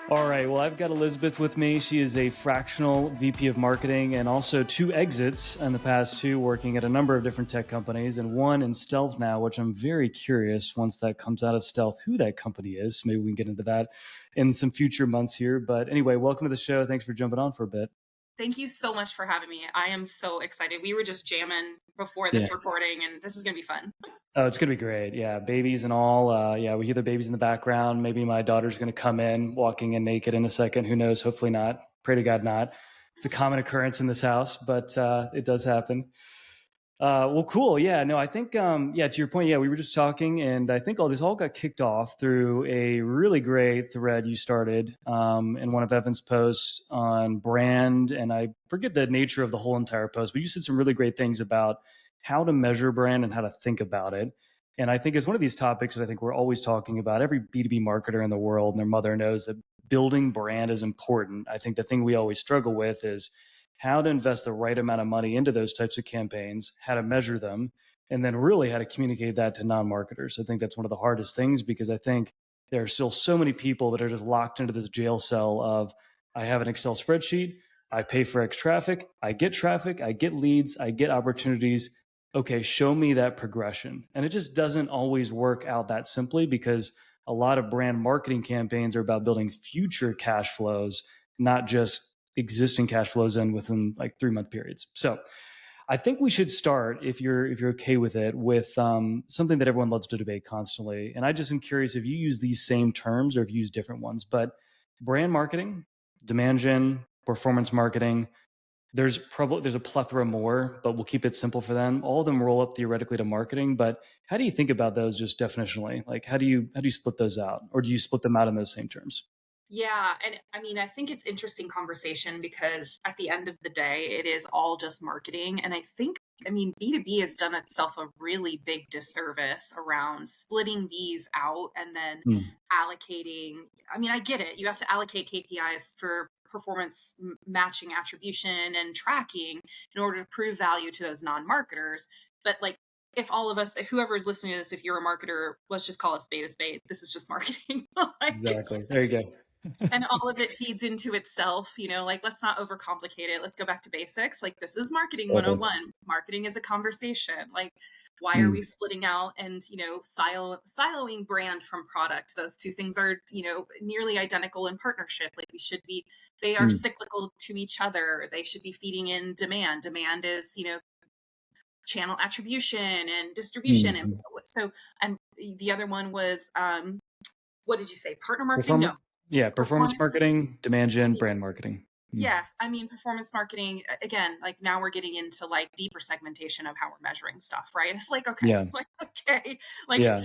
All right. Well, I've got Elizabeth with me. She is a fractional VP of marketing and also two exits in the past two, working at a number of different tech companies and one in stealth now, which I'm very curious once that comes out of stealth who that company is. Maybe we can get into that in some future months here. But anyway, welcome to the show. Thanks for jumping on for a bit. Thank you so much for having me. I am so excited. We were just jamming before Yeah. this recording, and this is going to be fun. Oh, it's going to be great. Yeah. Babies and all. Yeah. We hear the babies in the background. Maybe my daughter's going to come in walking in naked in a second. Who knows? Hopefully not. Pray to God not. It's a common occurrence in this house, but it does happen. Well, cool. Yeah, no, I think, yeah, to your point, yeah, we were just talking, and I think all this all got kicked off through a really great thread you started in one of Evan's posts on brand. And I forget the nature of the whole entire post, but you said some really great things about how to measure brand and how to think about it. And I think it's one of these topics that I think we're always talking about. Every B2B marketer in the world and their mother knows that building brand is important. I think the thing we always struggle with is how to invest the right amount of money into those types of campaigns, how to measure them, and then really how to communicate that to non-marketers. I think that's one of the hardest things because I think there are still so many people that are just locked into this jail cell of I have an Excel spreadsheet, I pay for X traffic, I get leads, I get opportunities. Okay, show me that progression. And it just doesn't always work out that simply because a lot of brand marketing campaigns are about building future cash flows, not just existing cash flows in within like 3-month periods. So I think we should start, if you're okay with it, with something that everyone loves to debate constantly. And I just am curious if you use these same terms or if you use different ones. But brand marketing, demand gen, performance marketing, there's a plethora more, but we'll keep it simple for them. All of them roll up theoretically to marketing. But how do you think about those just definitionally? Like how do you split those out, or do you split them out in those same terms? Yeah, and I mean, I think it's interesting conversation because at the end of the day, it is all just marketing. And I mean, B2B has done itself a really big disservice around splitting these out and then Hmm. allocating. I mean, I get it. You have to allocate KPIs for performance matching attribution and tracking in order to prove value to those non-marketers. But like, if all of us, if whoever is listening to this, if you're a marketer, let's just call a spade a spade. This is just marketing. Like, it's Exactly. There you just, go. and all of it feeds into itself, like let's not overcomplicate it. Let's go back to basics. Like, this is marketing Totally. 101. Marketing is a conversation. Like, why are we Mm, splitting out and siloing brand from product? Those two things are nearly identical in partnership. Like, they are mm, cyclical to each other. They should be feeding in demand is channel attribution and distribution. And mm. so and the other one was what did you say, partner marketing? No, Performance, yeah, performance performance. marketing, demand gen, brand marketing. Mm. Yeah, I mean, performance marketing, again, like now we're getting into like deeper segmentation of how we're measuring stuff, right? It's like, okay, Yeah, like, okay, like yeah,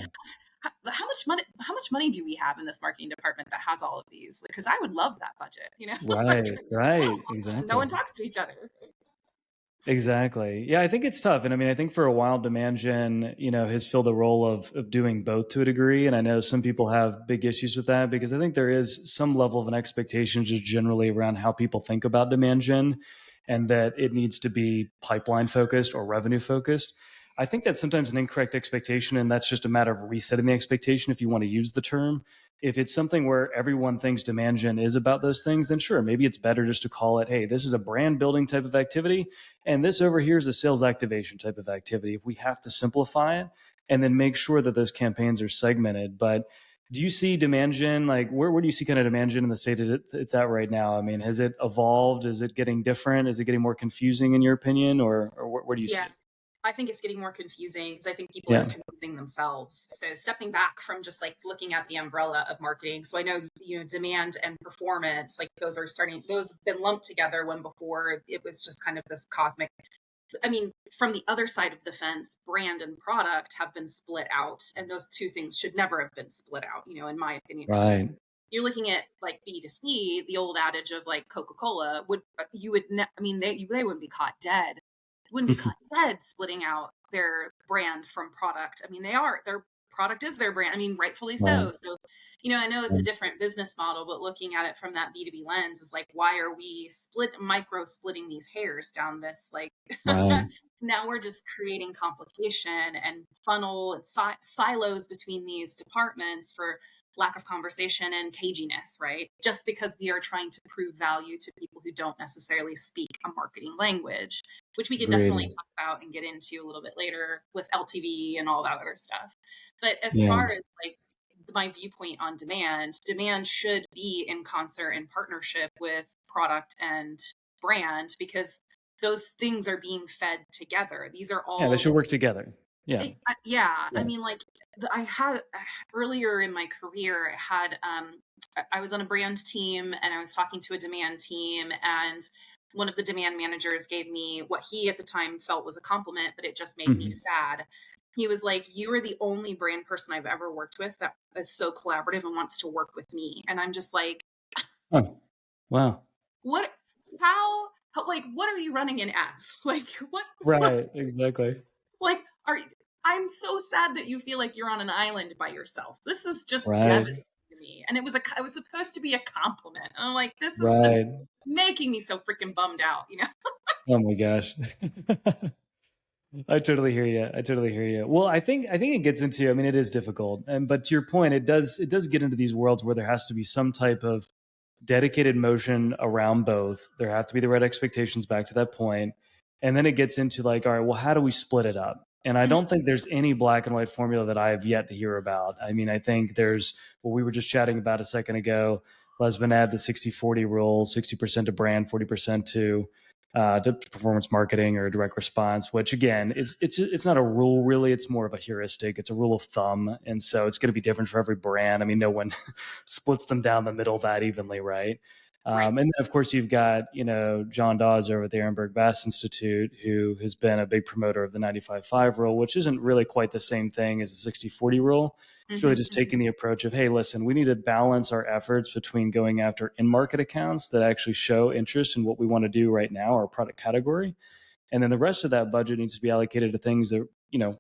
how much money do we have in this marketing department that has all of these? Because I would love that budget, like, right, right, no one exactly. talks to each other. Exactly. Yeah, I think it's tough. And I mean, I think for a while, demand gen, has filled the role of doing both to a degree. And I know some people have big issues with that because I think there is some level of an expectation just generally around how people think about demand gen and that it needs to be pipeline focused or revenue focused. I think that's sometimes an incorrect expectation. And that's just a matter of resetting the expectation if you want to use the term. If it's something where everyone thinks demand gen is about those things, then sure, maybe it's better just to call it, hey, this is a brand building type of activity and this over here is a sales activation type of activity. If we have to simplify it and then make sure that those campaigns are segmented. But do you see demand gen, like where do you see kind of demand gen in the state it's at right now? I mean, has it evolved? Is it getting different? Is it getting more confusing in your opinion, or where do you see Yeah, it? I think it's getting more confusing because I think people are Yeah. confusing themselves. So stepping back from just like looking at the umbrella of marketing. So I know, demand and performance, like those have been lumped together when before it was just kind of this cosmic. I mean, from the other side of the fence, brand and product have been split out, and those two things should never have been split out, in my opinion. Right. You're looking at like B2C, the old adage of like Coca-Cola would, you would, I mean, they wouldn't be caught dead, wouldn't be caught dead splitting out their brand from product. I mean, their product is their brand. I mean, rightfully Right. so. So, I know it's a different business model, but looking at it from that B2B lens is like, why are we micro splitting these hairs down this like, Right. now we're just creating complication and funnel and silos between these departments for lack of conversation and caginess, right? Just because we are trying to prove value to people who don't necessarily speak a marketing language, which we can definitely Agreed. talk about and get into a little bit later with LTV and all that other stuff. But as Yeah. far as like my viewpoint on demand should be in concert and partnership with product and brand, because those things are being fed together. These are Yeah, they all should this. work together. Yeah. Yeah, I Yeah. mean, like I had earlier in my career, I was on a brand team and I was talking to a demand team, and one of the demand managers gave me what he at the time felt was a compliment, but it just made me Mhm. sad. He was like, "You are the only brand person I've ever worked with that is so collaborative and wants to work with me." And I'm just like, Oh, wow. "What? How like, what are you running in as? Like, what Right, exactly. like, are I'm so sad that you feel like you're on an island by yourself. This is just Right, devastating to me." And it was supposed to be a compliment. And I'm like, this is just right. making me so freaking bummed out, you know? Oh my gosh. I totally hear you. I totally hear you. Well, I think it gets into, I mean, it is difficult. And but to your point, it does get into these worlds where there has to be some type of dedicated motion around both. There have to be the right expectations back to that point. And then it gets into like, all right, well, how do we split it up? And I Mhm. don't think there's any black and white formula that I have yet to hear about. I mean, I think there's what we were just chatting about a second ago. Lesbian had the 60-40 rule, 60% to brand, 40% to performance marketing or direct response, which again is it's not a rule really. It's more of a heuristic. It's a rule of thumb, and so it's going to be different for every brand. I mean, no one splits them down the middle that evenly, right? Right. And then of course you've got John Dawes over at the Ehrenberg Bass Institute, who has been a big promoter of the 95-5 rule, which isn't really quite the same thing as the 60-40 rule. It's really Hmm. just taking the approach of, hey, listen, we need to balance our efforts between going after in-market accounts that actually show interest in what we want to do right now, our product category, and then the rest of that budget needs to be allocated to things that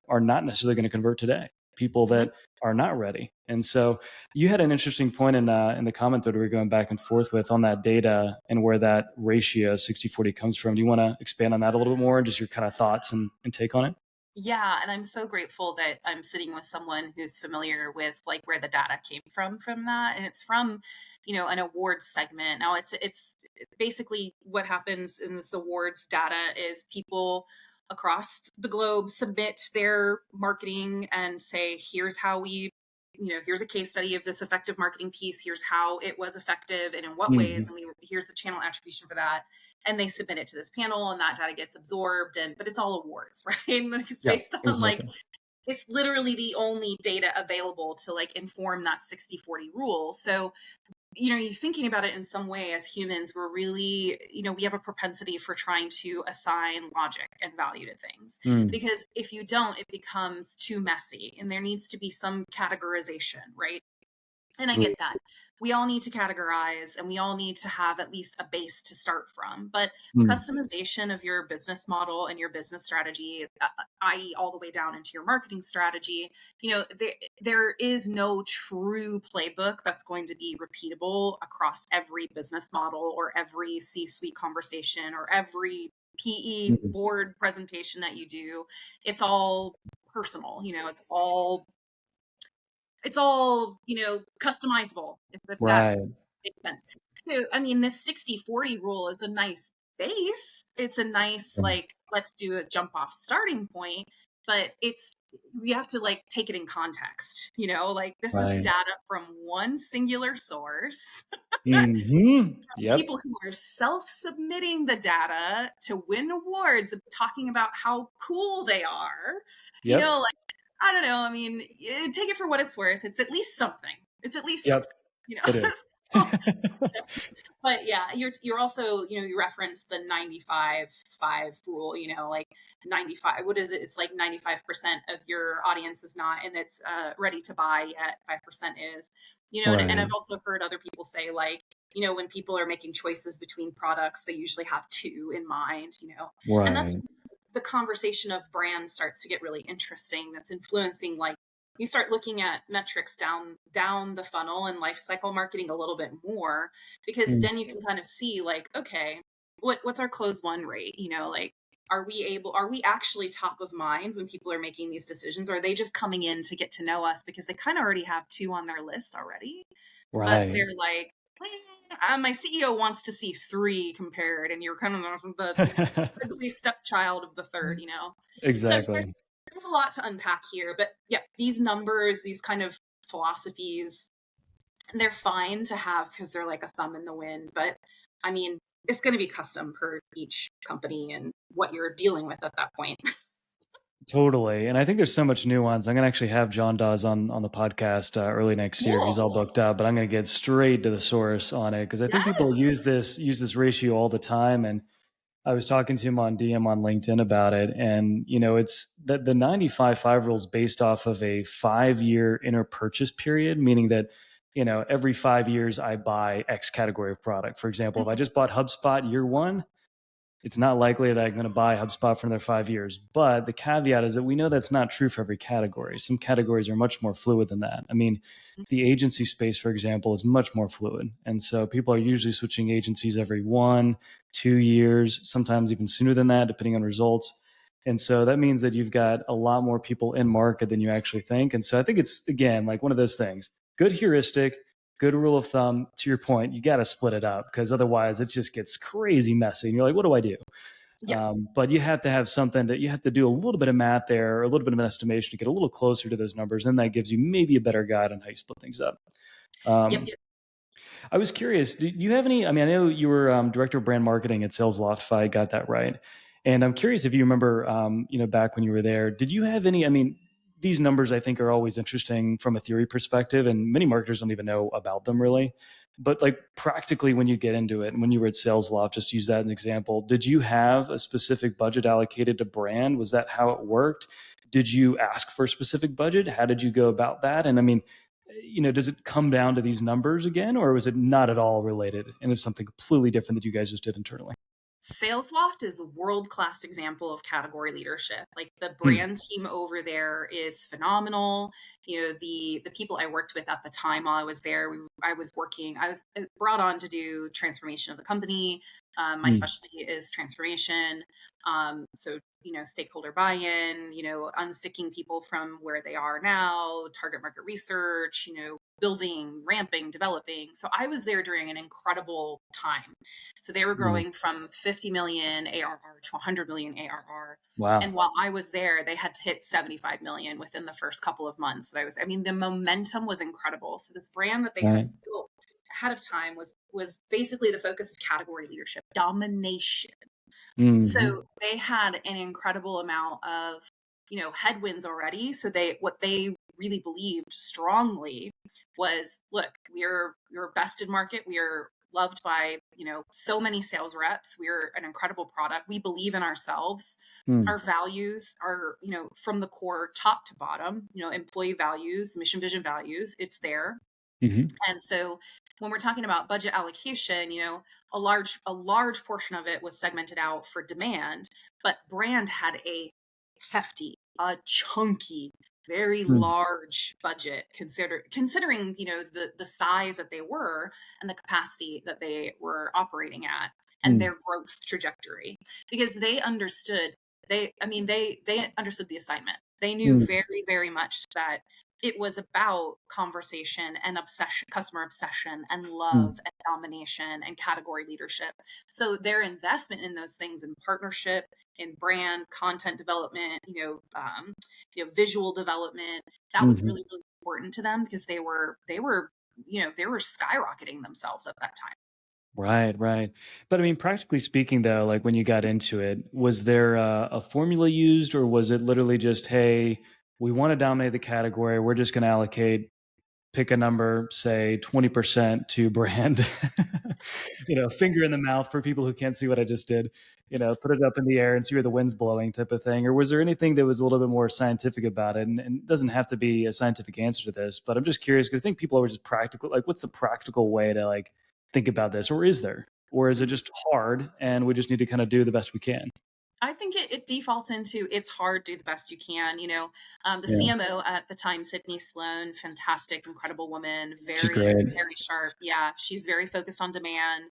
are not necessarily going to convert today, people Hmm. that are not ready. And so you had an interesting point in the comment that we were going back and forth with on that data and where that ratio 60-40 comes from. Do you want to expand on that a little bit more and just your kind of thoughts and take on it? Yeah, and I'm so grateful that I'm sitting with someone who's familiar with like where the data came from that, and it's from, an awards segment. Now it's basically what happens in this awards data is people across the globe submit their marketing and say, here's how here's a case study of this effective marketing piece. Here's how it was effective and in what ways, Hmm. and here's the channel attribution for that, and they submit it to this panel and that data gets absorbed, but it's all awards. Right? And it's Yeah, based on like, exactly. it's literally the only data available to like inform that 60-40 rule. So you're thinking about it in some way. As humans, we're really, we have a propensity for trying to assign logic and value to things, Mm. because if you don't, it becomes too messy and there needs to be some categorization, right? And I get that. We all need to categorize and we all need to have at least a base to start from. But Mm. customization of your business model and your business strategy, i.e., all the way down into your marketing strategy, there is no true playbook that's going to be repeatable across every business model or every C suite conversation or every PE Mm. board presentation that you do. It's all personal, it's all customizable, if that Right. makes sense. So I mean, this 60-40 rule is a nice base. It's a nice, Yeah. like, let's do a jump off starting point, but we have to like take it in context, like this is Right. data from one singular source. Yep. People who are self-submitting the data to win awards, talking about how cool they are, Yep. like, I don't know. I mean, take it for what it's worth. It's at least something. It's at least Yep. something, you know. It is. So, but yeah, you're also, you reference the 95-5 rule, like 95, what is it? It's like 95% of your audience is not, and it's ready to buy yet. 5% is, and I've Right. also heard other people say, like, when people are making choices between products, they usually have two in mind, and that's Right. the conversation of brands starts to get really interesting. That's influencing, like, you start looking at metrics down the funnel and life cycle marketing a little bit more, because Mm. then you can kind of see, like, okay, what's our close one rate, like, are we actually top of mind when people are making these decisions? Or are they just coming in to get to know us because they kind of already have two on their list already? But Right. they're like, my CEO wants to see three compared, and you're kind of the ugly stepchild of the third, you know? So Exactly. there's a lot to unpack here. But yeah, these numbers, these kind of philosophies, they're fine to have because they're like a thumb in the wind. But I mean, it's going to be custom per each company and what you're dealing with at that point. Totally. And I think there's so much nuance. I'm going to actually have John Dawes on the podcast early next year. He's all Cool. booked up, but I'm going to get straight to the source on it because I think Yes. people use this ratio all the time. And I was talking to him on DM on LinkedIn about it. And, it's that the 95/5 rule is based off of a 5-year inner purchase period, meaning that, every 5 years I buy X category of product. For example, if I Mhm. just bought HubSpot year one, it's not likely that I'm going to buy HubSpot for another 5 years. But the caveat is that we know that's not true for every category. Some categories are much more fluid than that. I mean, the agency space, for example, is much more fluid. And so people are usually switching agencies every 1, 2 years, sometimes even sooner than that, depending on results. And so that means that you've got a lot more people in market than you actually think. And so I think it's, again, like one of those things, good heuristic, good rule of thumb. To your point, you got to split it up because otherwise it just gets crazy messy. And you're like, what do I do? Yeah. But you have to have something that you have to do a little bit of math there, or a little bit of an estimation to get a little closer to those numbers. And that gives you maybe a better guide on how you split things up. Yep. Um, Yep. I was curious, do you have any? I mean, I know you were director of brand marketing at SalesLoft, if I got that right. And I'm curious if you remember, back when you were there, did you have any? I mean, these numbers I think are always interesting from a theory perspective, and many marketers don't even know about them really. But like practically, when you get into it, and when you were at SalesLoft, just use that as an example. Did you have a specific budget allocated to brand? Was that how it worked? Did you ask for a specific budget? How did you go about that? And I mean, does it come down to these numbers again, or was it not at all related and it's something completely different that you guys just did internally? SalesLoft is a world-class example of category leadership. Like the Hmm. brand team over there is phenomenal. The people I worked with at the time while I was there, I was brought on to do transformation of the company. My Hmm. specialty is transformation. So, stakeholder buy-in, unsticking people from where they are now, target market research, building, ramping, developing. So I was there during an incredible time. So they were Hmm. growing from 50 million ARR to 100 million ARR. And Wow. while I was there, they had hit 75 million within the first couple of months that I mean, the momentum was incredible. So this brand that they had Right. built ahead of time was basically the focus of category leadership, domination. Hmm. So they had an incredible amount of, headwinds already. So what they really believed strongly was, look, we're best in market. We are loved by, so many sales reps. We're an incredible product. We believe in ourselves. Hmm. Our values are, from the core top to bottom, employee values, mission, vision, values, it's there. Hmm. And so when we're talking about budget allocation, a large portion of it was segmented out for demand, but brand had a chunky, very Hmm. large budget considering, the size that they were and the capacity that they were operating at and Hmm. their growth trajectory because they understood the assignment. They knew Hmm. very, very much that it was about conversation and obsession, customer obsession and Hmm. love and domination and category leadership. So their investment in those things, in partnership, in brand, content development, visual development, that was Hmm. really, really important to them because they were skyrocketing themselves at that time. Right, right. But I mean, practically speaking, though, like when you got into it, was there a formula used, or was it literally just, hey, we want to dominate the category, we're just going to allocate, pick a number, say 20% to brand, finger in the mouth for people who can't see what I just did, put it up in the air and see where the wind's blowing type of thing? Or was there anything that was a little bit more scientific about it? And it doesn't have to be a scientific answer to this, but I'm just curious because I think people are just practical. Like, what's the practical way to like think about this? Or is there? Or is it Mhm. just hard and we just need to kind of do the best we can? I think it defaults into it's hard, do the best you can. The Yeah. CMO at the time, Sydney Sloan, fantastic, incredible woman, She's very, great. very sharp. Yeah, she's very focused on demand.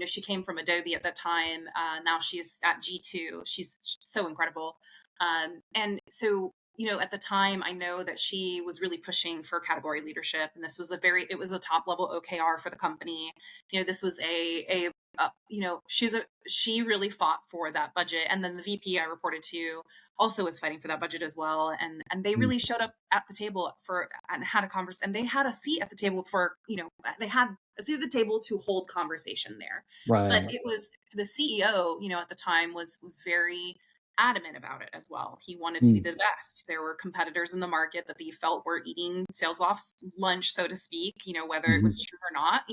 She came from Adobe at that time. Now she's at G2. She's so incredible. And so, at the time, I know that she was really pushing for category leadership, and this was it was a top level OKR for the company. This was she really fought for that budget, and then the VP I reported to also was fighting for that budget as well, and they really showed up at the table and had a conversation, and they had a seat at the table they had a seat at the table to hold conversation there. But Right. it was the CEO, at the time was very adamant about it as well. He wanted to be Mm. the best. There were competitors in the market that he felt were eating sales off's lunch, so to speak, whether it Mhm. was true or not,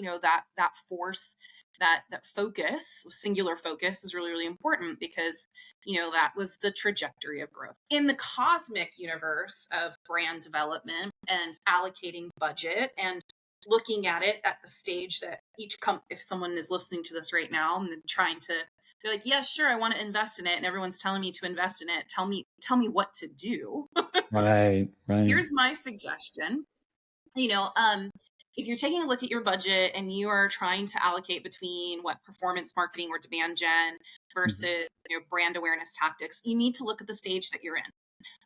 that force, that focus, singular focus is really, really important because, that was the trajectory of growth. In the cosmic universe of brand development and allocating budget and looking at it at the stage that if someone is listening to this right now and trying to, they're like, yes, sure, I want to invest in it, and everyone's telling me to invest in it. Tell me what to do. Right. Right. Here's my suggestion. If you're taking a look at your budget and you are trying to allocate between what performance marketing or demand gen Mhm. versus brand awareness tactics, you need to look at the stage that you're in.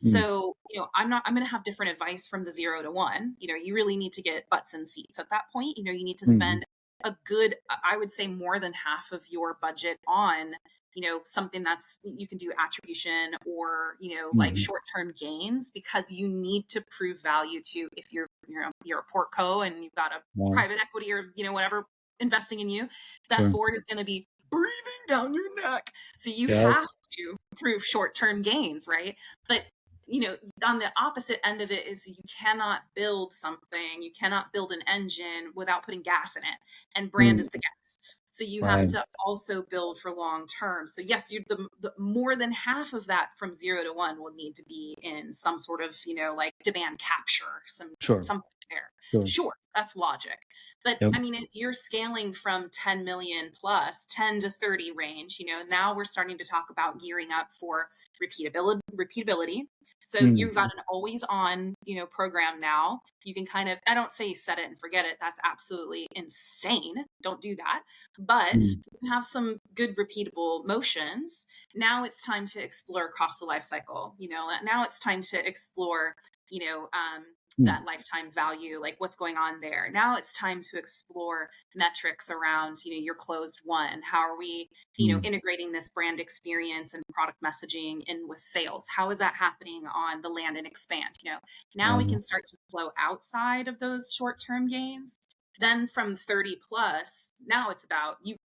Mm. So, I'm going to have different advice from the 0 to 1. You really need to get butts and seats at that point. You need to Mhm. spend a good, I would say more than half of your budget on, something that's, you can do attribution or, like Mhm. short-term gains, because you need to prove value to, if you're a portco and you've got a Right. private equity or, whatever investing in you, that Sure. board is going to be breathing down your neck. So you Yep. have to prove short-term gains, right? But on the opposite end of it is you cannot build something, you cannot build an engine without putting gas in it, and brand Mm. is the gas. So you have Right. to also build for long term. So yes, the more than half of that from 0 to 1 will need to be in some sort of like demand capture, Sure. something there. Sure. Sure, that's logic. But Yep. I mean, if you're scaling from 10 million plus 10 to 30 range, now we're starting to talk about gearing up for repeatability. So you've got Mhm. an always on, program now. You can I don't say set it and forget it. That's absolutely insane. Don't do that. But Mm. you have some good repeatable motions. Now it's time to explore across the life cycle. Now it's time to explore, you know, um, Mm. that lifetime value, like what's going on there. Now it's time to explore metrics around, your closed one. How are we, Mm. integrating this brand experience and product messaging in with sales? How is that happening on the land and expand? Now we Right. can start to flow outside of those short-term gains. Then from 30 plus, now it's about you.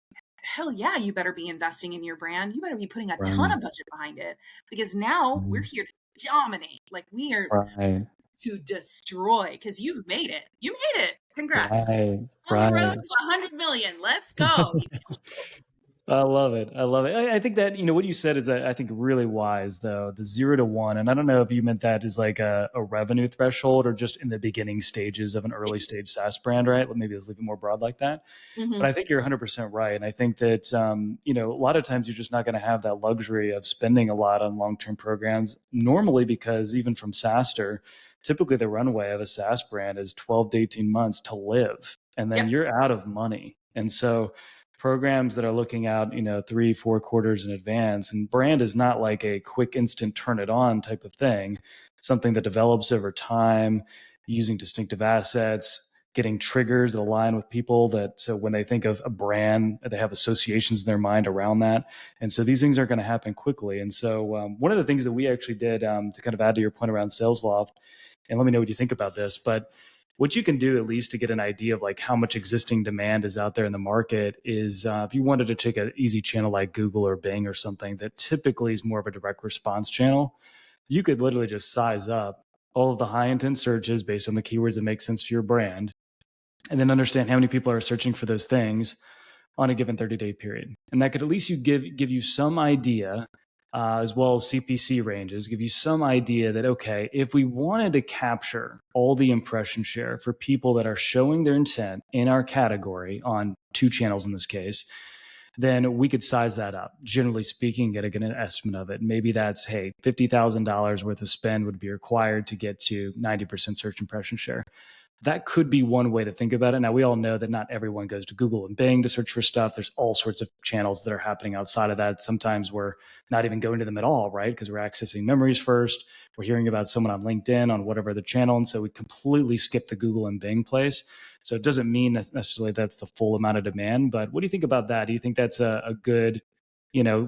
Hell yeah, you better be investing in your brand. You better be putting a ton Right. of budget behind it, because now we're Mm. here to dominate. Like we are Right. to destroy, because you've made it. You made it. Congrats. Right. On the road Right. to 100 million. Let's go. I love it. I love it. I think that, what you said is, I think, really wise, though, the 0 to 1. And I don't know if you meant that as like a revenue threshold or just in the beginning stages of an early stage SaaS brand, right? Maybe let's leave it more broad like that. But Mhm. I think you're 100% right. And I think that, a lot of times you're just not going to have that luxury of spending a lot on long-term programs, normally, because even from SaaSter, typically the runway of a SaaS brand is 12 to 18 months to live. And then Yep. you're out of money. And so programs that are looking out, 3-4 quarters in advance, and brand is not like a quick instant turn it on type of thing. It's something that develops over time using distinctive assets, getting triggers that align with people, that so when they think of a brand, they have associations in their mind around that. And so these things are going to happen quickly. And so one of the things that we actually did, to kind of add to your point around SalesLoft, and let me know what you think about this, but what you can do, at least to get an idea of like how much existing demand is out there in the market, is if you wanted to take an easy channel like Google or Bing or something that typically is more of a direct response channel, you could literally just size up all of the high intent searches based on the keywords that make sense for your brand, and then understand how many people are searching for those things on a given 30-day period. And that could at least give you some idea, as well as CPC ranges, give you some idea that, okay, if we wanted to capture all the impression share for people that are showing their intent in our category on 2 channels in this case, then we could size that up, generally speaking, get an estimate of it. Maybe that's, hey, $50,000 worth of spend would be required to get to 90% search impression share. That could be one way to think about it. Now, we all know that not everyone goes to Google and Bing to search for stuff. There's all sorts of channels that are happening outside of that. Sometimes we're not even going to them at all, right? Because we're accessing memories first. We're hearing about someone on LinkedIn on whatever the channel. And so we completely skip the Google and Bing place. So it doesn't mean necessarily that's the full amount of demand. But what do you think about that? Do you think that's a good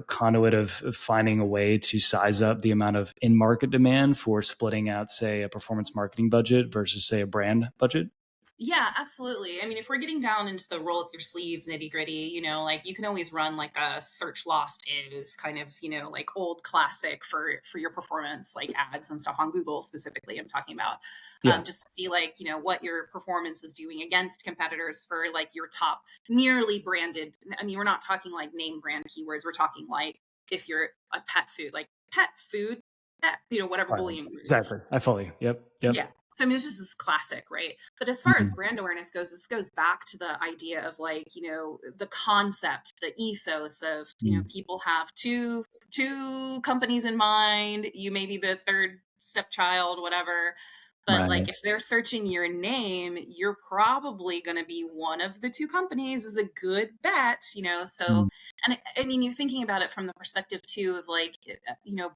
conduit of finding a way to size up the amount of in-market demand for splitting out, say, a performance marketing budget versus, say, a brand budget? Yeah, absolutely. I mean, if we're getting down into the roll up your sleeves nitty gritty, like you can always run like a search lost is kind of, like old classic for your performance, like ads and stuff on Google specifically. I'm talking about Yeah. just to see like what your performance is doing against competitors for like your top nearly branded. I mean, we're not talking like name brand keywords. We're talking like if you're a pet food, like pet food, pet, whatever Right. bullying word. Exactly. I follow you. Yep. Yeah. Yep. So I mean, it's just this classic, right? But as far as Mhm. brand awareness goes, this goes back to the idea of like, the concept, the ethos of, Mm. people have two companies in mind. You may be the third stepchild, whatever. But like Right. if they're searching your name, you're probably going to be one of the two companies is a good bet, so Mm. and I mean, you're thinking about it from the perspective too of like,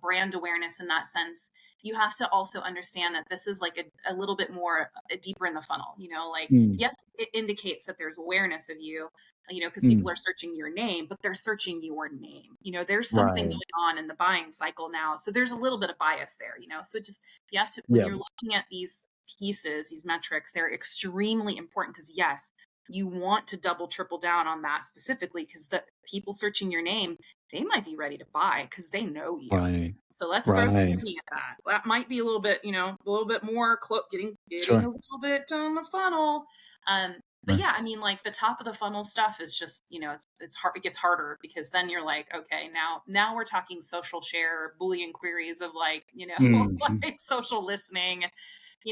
brand awareness in that sense. You have to also understand that this is like a little bit more deeper in the funnel, like, Mm. yes, it indicates that there's awareness of you, because people Mm. are searching your name, but they're searching your name. There's something Right. going on in the buying cycle now. So there's a little bit of bias there, so it just, you have to, when Yeah. you're looking at these pieces, these metrics, they're extremely important because, yes, you want to double, triple down on that specifically because the people searching your name, they might be ready to buy because they know you. Right. So let's throw some Right. money at that. That might be a little bit, a little bit more getting a Sure. little bit down the funnel. Um, but Right. yeah, I mean, like the top of the funnel stuff is just, it's hard. It gets harder because then you're like, okay, now we're talking social share, Boolean queries of like, Mhm. like social listening, and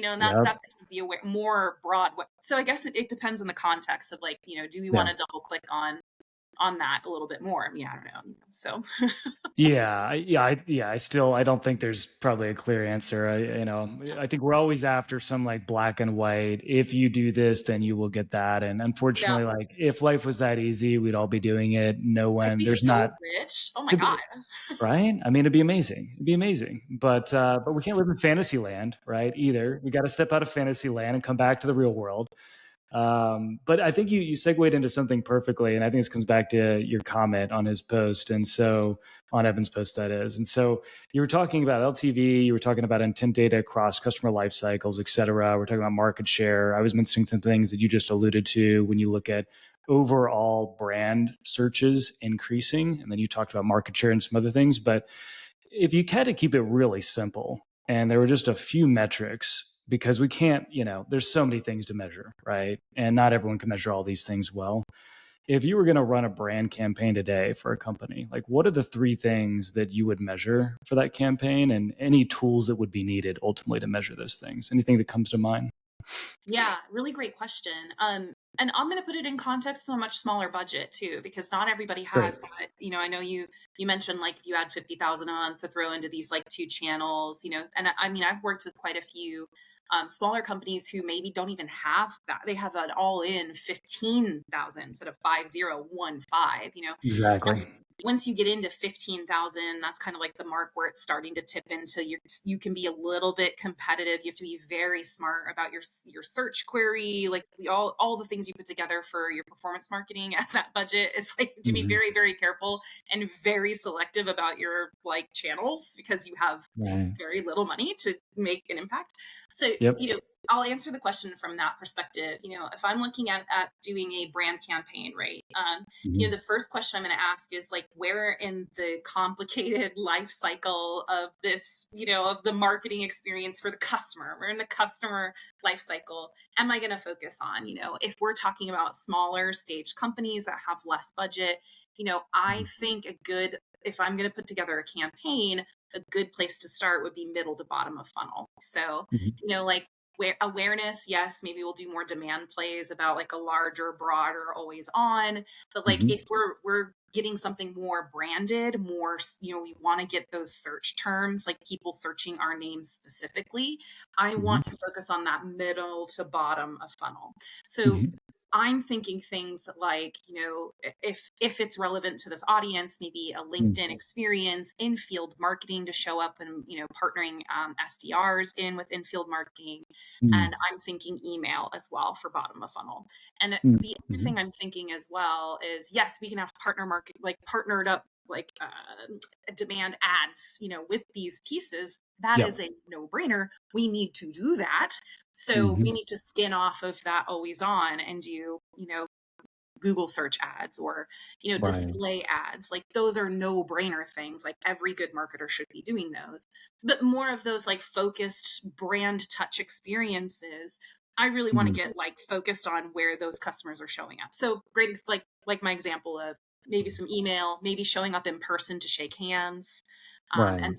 Yep. that's kind of the more broad. So I guess it depends on the context of like, do we want Yeah. to double click on that a little bit more? I mean, I don't know. So Yeah, I don't think there's probably a clear answer. I think we're always after some like black and white. If you do this, then you will get that. And no, unfortunately, like if life was that easy, we'd all be doing it. No I'd one, be there's so not, rich. Oh my it'd God. be- right? I mean, it'd be amazing. It'd be amazing. But we can't live in fantasy land, right? Either we got to step out of fantasy land and come back to the real world. But I think you segued into something perfectly, and I think this comes back to your comment on his post, and so on Evan's post that is. And so you were talking about LTV, you were talking about intent data across customer life cycles, et cetera. We're talking about market share. I was mentioning some things that you just alluded to when you look at overall brand searches increasing, and then you talked about market share and some other things. But if you had to keep it really simple and there were just a few metrics, because we can't, there's so many things to measure, right? And not everyone can measure all these things well. If you were going to run a brand campaign today for a company, like what are the three things that you would measure for that campaign and any tools that would be needed ultimately to measure those things? Anything that comes to mind? Yeah, really great question. And I'm going to put it in context to a much smaller budget too, because not everybody Great. has that. I know you mentioned like if you had 50,000 a month to throw into these like two channels, and I mean I've worked with quite a few smaller companies who maybe don't even have that. They have an all in 15,000 instead of 5015. Exactly. Once you get into 15,000, that's kind of like the mark where it's starting to tip into you can be a little bit competitive. You have to be very smart about your search query, like all the things you put together for your performance marketing at that budget is like to be Mm-hmm. very, very careful and very selective about your like channels because you have Right. very little money to make an impact. So, Yep. I'll answer the question from that perspective. If I'm looking at doing a brand campaign, right? Mm-hmm. The first question I'm going to ask is like, where in the complicated life cycle of this, of the marketing experience for the customer, where in the customer life cycle am I going to focus on? If we're talking about smaller stage companies that have less budget, I think if I'm going to put together a campaign, a good place to start would be middle to bottom of funnel. So, Mm-hmm. like where awareness, yes, maybe we'll do more demand plays about like a larger, broader, always on. But like Mm-hmm. if we're getting something more branded, more, we want to get those search terms, like people searching our names specifically. I Mhm. want to focus on that middle to bottom of funnel. So Mhm. I'm thinking things like, if it's relevant to this audience, maybe a Mm. LinkedIn experience, in-field marketing to show up and, partnering SDRs in with in-field marketing. And Mm. I'm thinking email as well for bottom of funnel. And Mm. the other Mhm. thing I'm thinking as well is, yes, we can have partner market, like partnered up, like demand ads, with these pieces. That is Yep. a no-brainer. We need to do that. So we Mhm. need to skin off of that always on and do, Google search ads or, Right. display ads. Like those are no brainer things. Like every good marketer should be doing those. But more of those like focused brand touch experiences, I really want to Mm. get like focused on where those customers are showing up. So great, like my example of maybe some email, maybe showing up in person to shake hands. And Right. then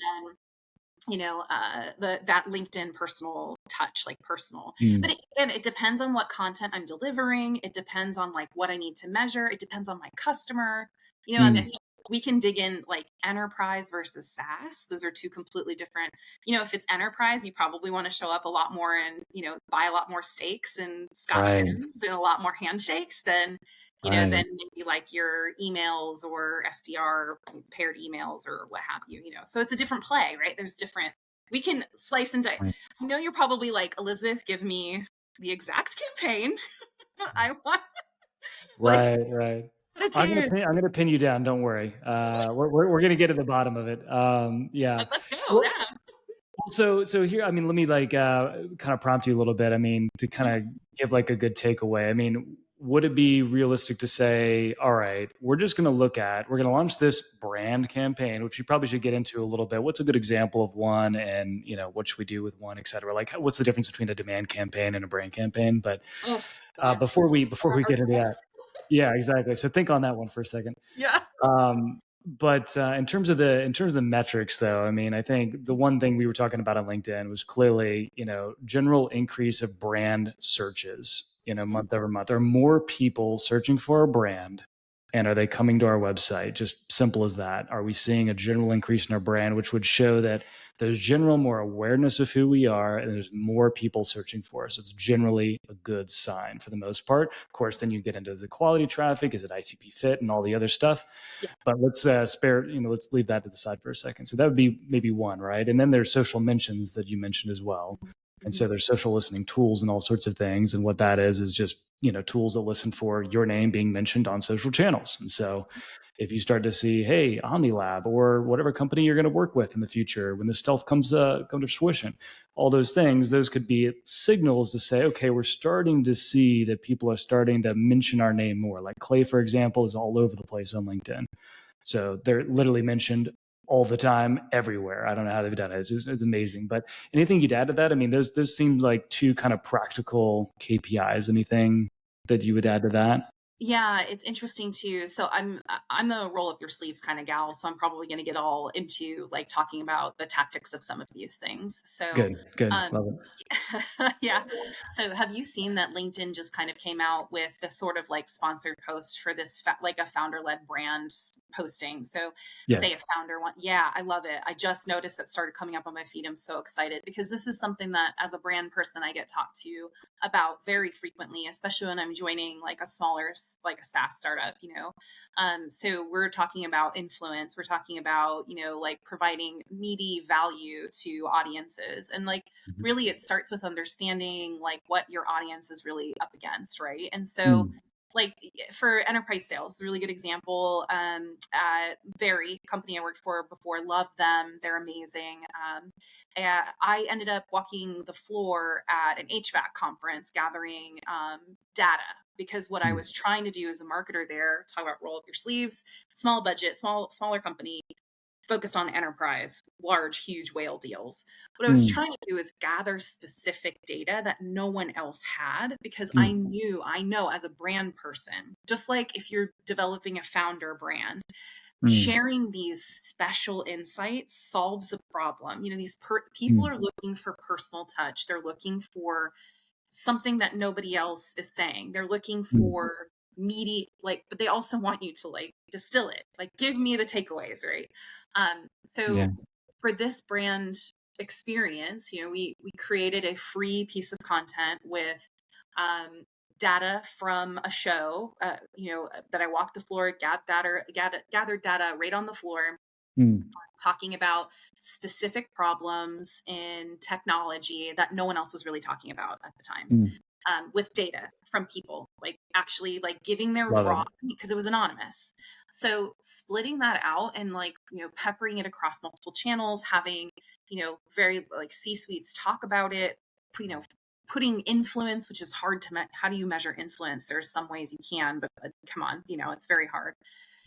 that LinkedIn personal touch, like personal. Mm. And it depends on what content I'm delivering. It depends on like what I need to measure. It depends on my customer. I Mm. think we can dig in like enterprise versus SaaS. Those are two completely different. If it's enterprise, you probably want to show up a lot more and, buy a lot more steaks and scotch Right. dinners and a lot more handshakes than, Right. than maybe like your emails or SDR paired emails or what have you, So it's a different play, right? There's different, we can slice and dice. Right. I know you're probably like, Elizabeth, give me the exact campaign. I want like Right. Right. attitude. I'm gonna pin you down. Don't worry. We're gonna get to the bottom of it. Yeah. Let's go. Well, Yeah. so here, I mean, let me like kind of prompt you a little bit. I mean, to kind of give like a good takeaway. I mean, would it be realistic to say, all right, we're going to launch this brand campaign, which you probably should get into a little bit. What's a good example of one, and what should we do with one, et cetera? Like, what's the difference between a demand campaign and a brand campain? But Oh God. before we get into that, yeah, exactly. So think on that one for a second. Yeah. But in terms of the metrics, though, I mean, I think the one thing we were talking about on LinkedIn was clearly, general increase of brand searches, month over month. Are more people searching for a brand, and are they coming to our website? Just simple as that. Are we seeing a general increase in our brand, which would show that there's general more awareness of who we are, and there's more people searching for us. So it's generally a good sign for the most part. Of course, then you get into the quality traffic, is it ICP fit, and all the other stuff. Yeah. But let's let's leave that to the side for a second. So that would be maybe one, right? And then there's social mentions that you mentioned as well. And Mhm. so there's social listening tools and all sorts of things. And what that is just, tools that listen for your name being mentioned on social channels. And so if you start to see, hey, OmniLab or whatever company you're going to work with in the future, when this stuff comes to fruition, all those things, those could be signals to say, okay, we're starting to see that people are starting to mention our name more. Like Clay, for example, is all over the place on LinkedIn. So they're literally mentioned all the time, everywhere. I don't know how they've done it. It's amazing. But anything you'd add to that? I mean, those seem like two kind of practical KPIs. Anything that you would add to that? Yeah, it's interesting too. So I'm the roll up your sleeves kind of gal, so I'm probably going to get all into like talking about the tactics of some of these things. So, Good, good, um, love it. yeah. So have you seen that LinkedIn just kind of came out with the sort of like sponsored post for this like a founder led brand posting? So say Yes. a founder want, yeah, I love it. I just noticed it started coming up on my feed. I'm so excited because this is something that as a brand person I get talked to about very frequently, especially when I'm joining like a smaller, like a SaaS startup, So we're talking about influence. We're talking about, like providing meaty value to audiences. And like, Mhm. really it starts with understanding like what your audience is really up against. Right. And so Mm. like for enterprise sales, a really good example. Very company I worked for before, love them. They're amazing. And I ended up walking the floor at an HVAC conference, gathering data because what I Mm. was trying to do as a marketer there, talk about roll up your sleeves, small budget, smaller company, focused on enterprise, large, huge whale deals. What I was Mm. trying to do is gather specific data that no one else had because Mm. I know as a brand person, just like if you're developing a founder brand, Mm. sharing these special insights solves a problem. These people Mm. are looking for personal touch. They're looking for something that nobody else is saying. They're looking Mm. for meaty, like, but they also want you to like distill it, like give me the takeaways, right? Yeah. So for this brand experience, we created a free piece of content with um, data from a show, that I walked the floor, gathered data right on the floor, Mm, talking about specific problems in technology that no one else was really talking about at the time, mm. with data from people, like actually like giving their Love raw, it. because it was anonymous. So splitting that out and like, peppering it across multiple channels, having, very like C-suites talk about it, you know, putting influence, which is hard to how do you measure influence? There's some ways you can, but come on, it's very hard.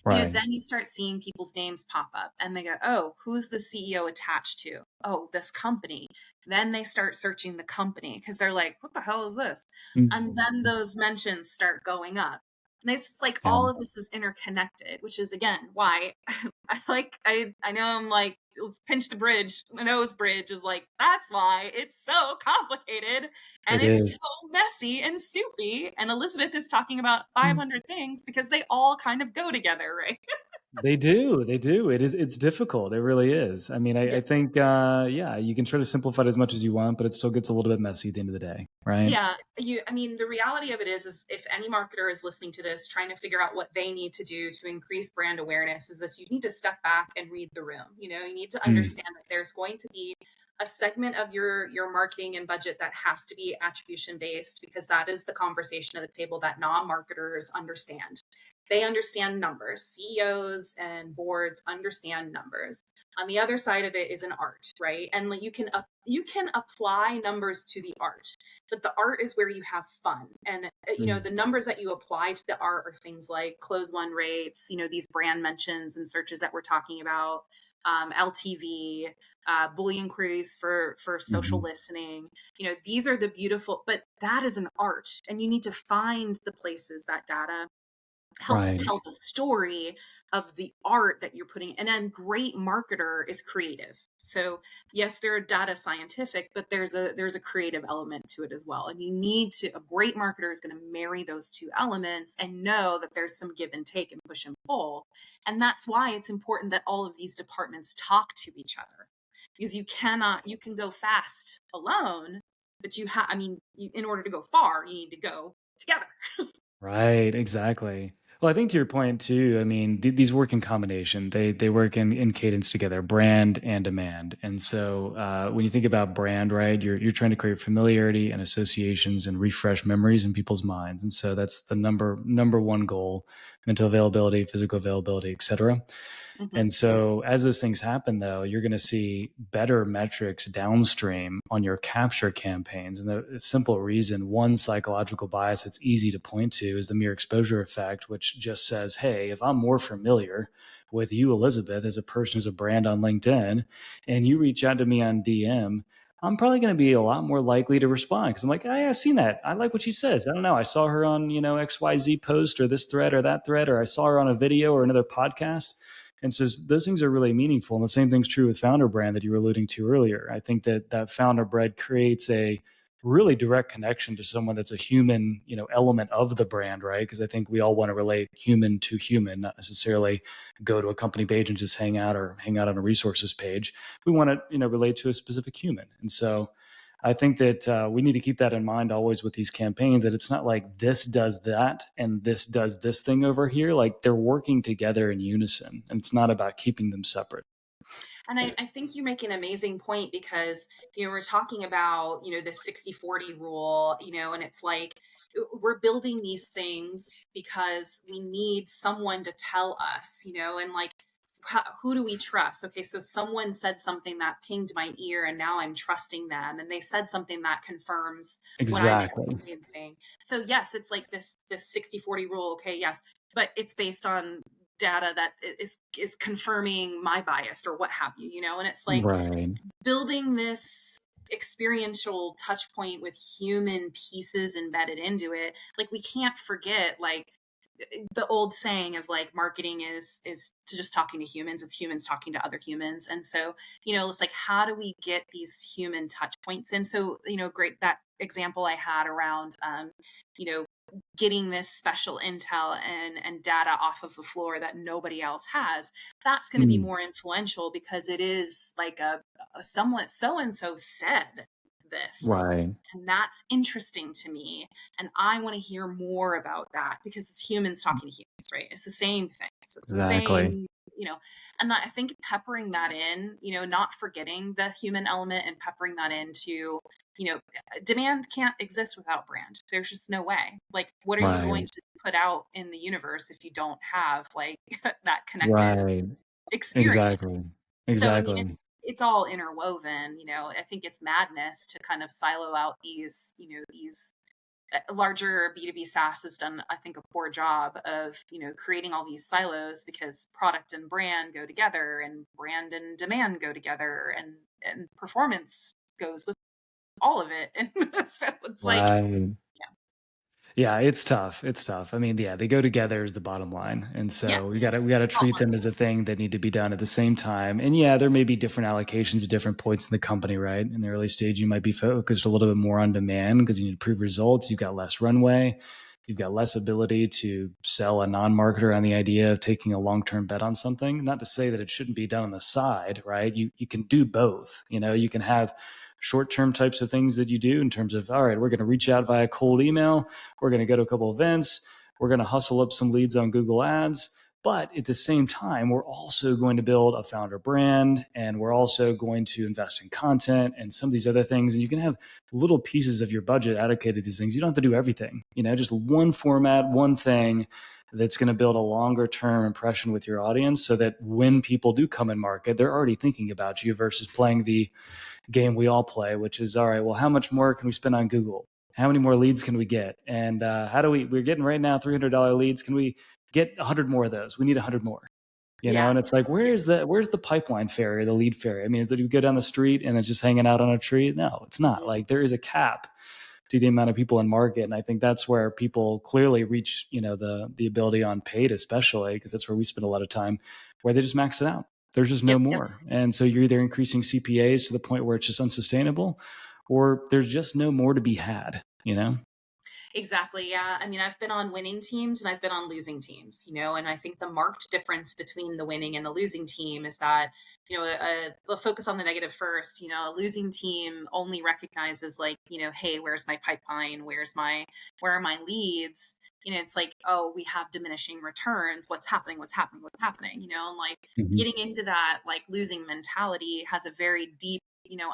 Right. Then you start seeing people's names pop up and they go, oh, who's the CEO attached to? Oh, this company. Then they start searching the company because they're like, what the hell is this? And Mm. then those mentions start going up. And it's like Yeah. all of this is interconnected, which is again why I know I'm like, let's pinch the bridge, the nose bridge of like, that's why it's so complicated and It it's is. so messy and soupy. And Elizabeth is talking about Mm. 500 things because they all kind of go together, right? They do. They do. It's difficult. It really is. I mean, Yeah. I think, yeah, you can try to simplify it as much as you want, but it still gets a little bit messy at the end of the day, right? Yeah, I mean, the reality of it is if any marketer is listening to this, trying to figure out what they need to do to increase brand awareness, is that you need to step back and read the room. You need to Mm. understand that there's going to be a segment of your marketing and budget that has to be attribution based, because that is the conversation at the table that non-marketers understand. They understand numbers. CEOs and boards understand numbers. On the other side of it is an art, right? And like you can apply numbers to the art, but the art is where you have fun. And Mm. the numbers that you apply to the art are things like close one rates, these brand mentions and searches that we're talking about, LTV, Boolean queries for social Mhm. listening. These are the beautiful, but that is an art, and you need to find the places that data helps Right. tell the story of the art that you're putting. And then great marketer is creative. So yes, they're data scientific, but there's a creative element to it as well. And a great marketer is going to marry those two elements and know that there's some give and take and push and pull. And that's why it's important that all of these departments talk to each other, because you can go fast alone, but in order to go far, you need to go together. Right, exactly. Well, I think to your point too, I mean, these work in combination. They work in cadence together, brand and demand. And so when you think about brand, right, you're trying to create familiarity and associations and refresh memories in people's minds. And so that's the number one goal: mental availability, physical availability, et cetera. Mhm. And so as those things happen, though, you're going to see better metrics downstream on your capture campaigns. And the simple reason, one psychological bias that's easy to point to, is the mere exposure effect, which just says, hey, if I'm more familiar with you, Elizabeth, as a person, as a brand on LinkedIn, and you reach out to me on DM, I'm probably going to be a lot more likely to respond because I'm like, hey, I've seen that. I like what she says. I don't know. I saw her on, XYZ post or this thread or that thread, or I saw her on a video or another podcast. And so those things are really meaningful. And the same thing's true with founder brand that you were alluding to earlier. I think that founder brand creates a really direct connection to someone that's a human, element of the brand, right? Because I think we all want to relate human to human, not necessarily go to a company page and just hang out or hang out on a resources page. We want to, relate to a specific human. And so I think that we need to keep that in mind always with these campaigns, that it's not like this does that and this does this thing over here. Like they're working together in unison, and it's not about keeping them separate. And I think you make an amazing point because, we're talking about, the 60/40 rule, and it's like we're building these things because we need someone to tell us, and like, who do we trust? Okay, so someone said something that pinged my ear and now I'm trusting them. And they said something that confirms what I'm Exactly. experiencing. So yes, it's like this 60/40 rule. Okay, yes, but it's based on data that is confirming my bias or what have you, and it's like Right. building this experiential touch point with human pieces embedded into it. Like we can't forget, like, the old saying of like marketing is to just talking to humans. It's humans talking to other humans. And so, it's like, how do we get these human touch points in? So, great, that example I had around you know getting this special intel and data off of the floor that nobody else has, that's going to be Mm. more influential because it is like a somewhat so and so said this. Right. And that's interesting to me. And I want to hear more about that because it's humans talking to humans, right? It's the same thing. So it's the Exactly. same, and I think peppering that in, not forgetting the human element and peppering that into, you know, demand can't exist without brand. There's just no way. Like, what are you going Right. to put out in the universe if you don't have like that connected Right. experience? Exactly. So, I mean, Exactly. it's all interwoven. I think it's madness to kind of silo out these larger B2B SaaS has done, I think, a poor job of, creating all these silos because product and brand go together and brand and demand go together and performance goes with all of it. And so it's like, Right. Yeah, it's tough. It's tough. I mean, yeah, they go together is the bottom line. And yeah, so we gotta all treat them as a thing that need to be done at the same time. And yeah, there may be different allocations at different points in the company, right? In the early stage, you might be focused a little bit more on demand because you need to prove results. You've got less runway. You've got less ability to sell a non-marketer on the idea of taking a long-term bet on something. Not to say that it shouldn't be done on the side, right? You can do both. You can have short-term types of things that you do in terms of, all right, we're going to reach out via cold email. We're going to go to a couple of events. We're going to hustle up some leads on Google Ads. But at the same time, we're also going to build a founder brand, and we're also going to invest in content and some of these other things. And you can have little pieces of your budget allocated to these things. You don't have to do everything, just one format, one thing that's going to build a longer term impression with your audience so that when people do come in market, they're already thinking about you versus playing the game we all play, which is, all right, well, how much more can we spend on Google? How many more leads can we get? And how do we're getting right now $300 leads. Can we get 100 more of those? We need 100 more. yeah, And it's like, yeah, where's the pipeline fairy, the lead fairy? I mean, is it you go down the street and it's just hanging out on a tree? No, it's not. mhm, Like there is a cap to the amount of people in market. And I think that's where people clearly reach, the ability on paid, especially because that's where we spend a lot of time, where they just max it out. There's just no yep, yep. more. And so you're either increasing CPAs to the point where it's just unsustainable, or there's just no more to be had. Exactly. Yeah. I mean, I've been on winning teams and I've been on losing teams, and I think the marked difference between the winning and the losing team is that, we'll focus on the negative first. A losing team only recognizes like, hey, where's my pipeline? Where are my leads? It's like, oh, we have diminishing returns. What's happening? What's happening? What's happening? And like Mhm. getting into that like losing mentality has a very deep,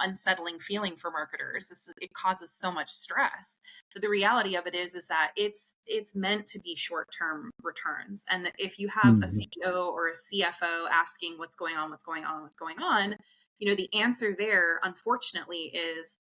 unsettling feeling for marketers. It causes so much stress. But the reality of it is that it's meant to be short-term returns. And if you have a Mhm. CEO or a CFO asking what's going on, what's going on, what's going on, the answer there, unfortunately, is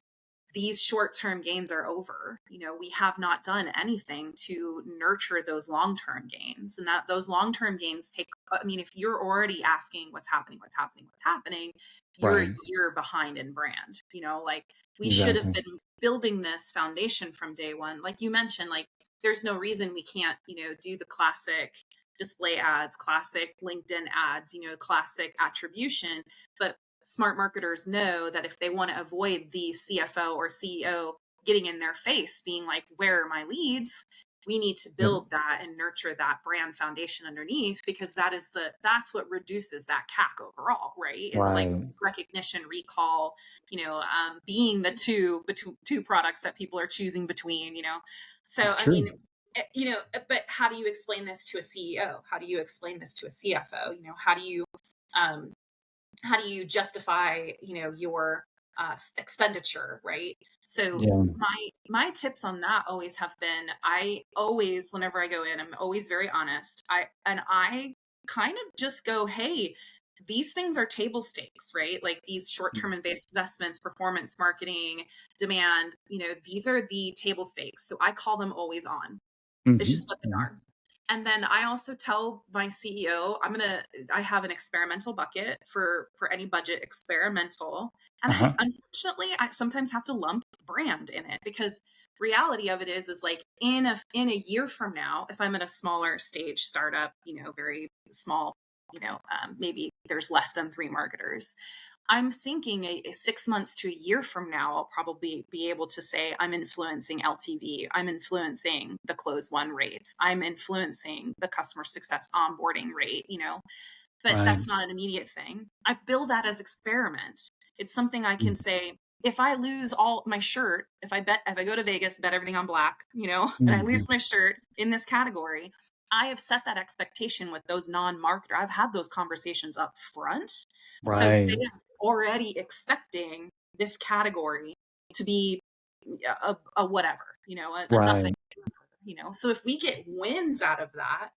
these short-term gains are over. We have not done anything to nurture those long-term gains. And that those long-term gains take, I mean, if you're already asking what's happening, what's happening, what's happening, you're a Right. year behind in brand. Like we should have Exactly. been building this foundation from day one. Like you mentioned, like there's no reason we can't, do the classic display ads, classic LinkedIn ads, classic attribution. But smart marketers know that if they want to avoid the CFO or CEO getting in their face, being like, where are my leads? We need to Yep. build that and nurture that brand foundation underneath because that's what reduces that CAC overall, right? It's like Right. recognition, recall, being the two products that people are choosing between, So, It's I mean, true. but how do you explain this to a CEO? How do you explain this to a CFO? Um, how do you justify your expenditure, right? So Yeah. my tips on that always have been, I always, whenever I go in, I'm always very honest. I kind of just go, hey, these things are table stakes, right? Like these short-term investments, performance marketing, demand, these are the table stakes, so I call them always on. It's just Mhm. what they Mhm. are. And then I also tell my CEO, I have an experimental bucket for any budget experimental. And I Uh-huh. unfortunately I sometimes have to lump brand in it because reality of it is like in a year from now, if I'm in a smaller stage startup, very small, maybe there's less than 3 marketers. I'm thinking a 6 months to a year from now, I'll probably be able to say I'm influencing LTV, I'm influencing the close one rates, I'm influencing the customer success onboarding rate, but Right. that's not an immediate thing. I bill that as experiment. It's something I can say, if I lose all my shirt, if I go to Vegas, bet everything on black, and I Mhm. lose my shirt in this category, I have set that expectation with those non-marketer. I've had those conversations up front. So they Right. are already expecting this category to be a whatever, a nothing. Right. So if we get wins out of that,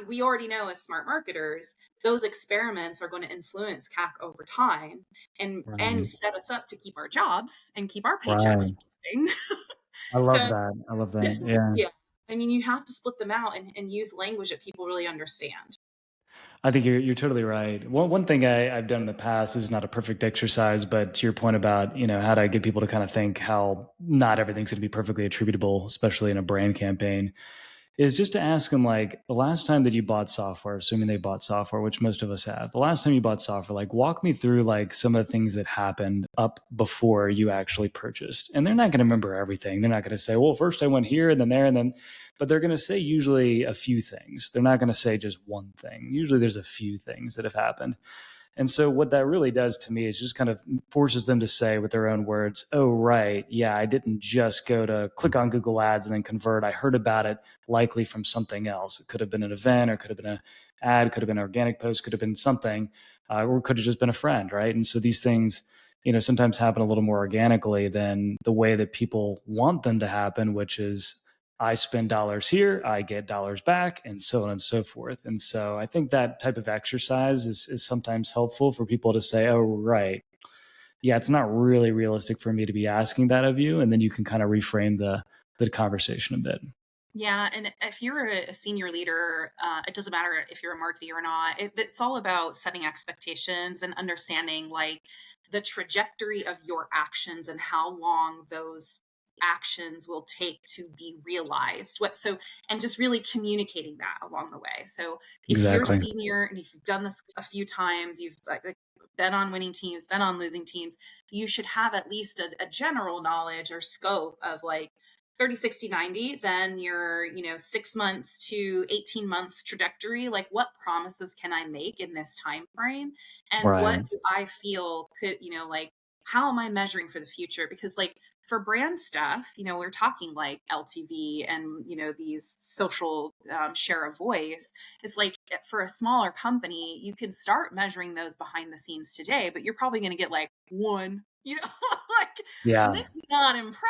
we already know as smart marketers, those experiments are going to influence CAC over time and Right. set us up to keep our jobs and keep our paychecks Right. flowing. I love So that. I love that. this is, Yeah. yeah. I mean, you have to split them out and use language that people really understand. I think you're totally right. One thing I've done in the past, this is not a perfect exercise, but to your point about, how do I get people to kind of think how not everything's going to be perfectly attributable, especially in a brand campaign, is just to ask them, like, the last time that you bought software, assuming they bought software, which most of us have, the last time you bought software, like, walk me through like some of the things that happened up before you actually purchased. And they're not going to remember everything. They're not going to say, well, first I went here and then there and then, but they're going to say usually a few things. They're not going to say just one thing. Usually there's a few things that have happened. And so what that really does to me is just kind of forces them to say with their own words, oh, right. Yeah, I didn't just go to click on Google Ads and then convert. I heard about it likely from something else. It could have been an event, or could have been an ad, could have been an organic post, could have been something, or could have just been a friend, right? And so these things, sometimes happen a little more organically than the way that people want them to happen, which is I spend dollars here, I get dollars back, and so on and so forth. And so I think that type of exercise is sometimes helpful for people to say, oh, right. Yeah, it's not really realistic for me to be asking that of you. And then you can kind of reframe the conversation a bit. Yeah, and if you're a senior leader, it doesn't matter if you're a marketer or not. It's all about setting expectations and understanding like the trajectory of your actions and how long those actions will take to be realized. And just really communicating that along the way. So if you're Exactly. senior and if you've done this a few times, you've like been on winning teams, been on losing teams, you should have at least a general knowledge or scope of like 30, 60, 90, then your 6 months to 18-month trajectory. Like, what promises can I make in this time frame, and what Right. do I feel could, like, how am I measuring for the future? Because like for brand stuff, we're talking like LTV and these social share of voice. It's like for a smaller company, you can start measuring those behind the scenes today, but you're probably going to get like one, like, and Yeah. this is not impressive.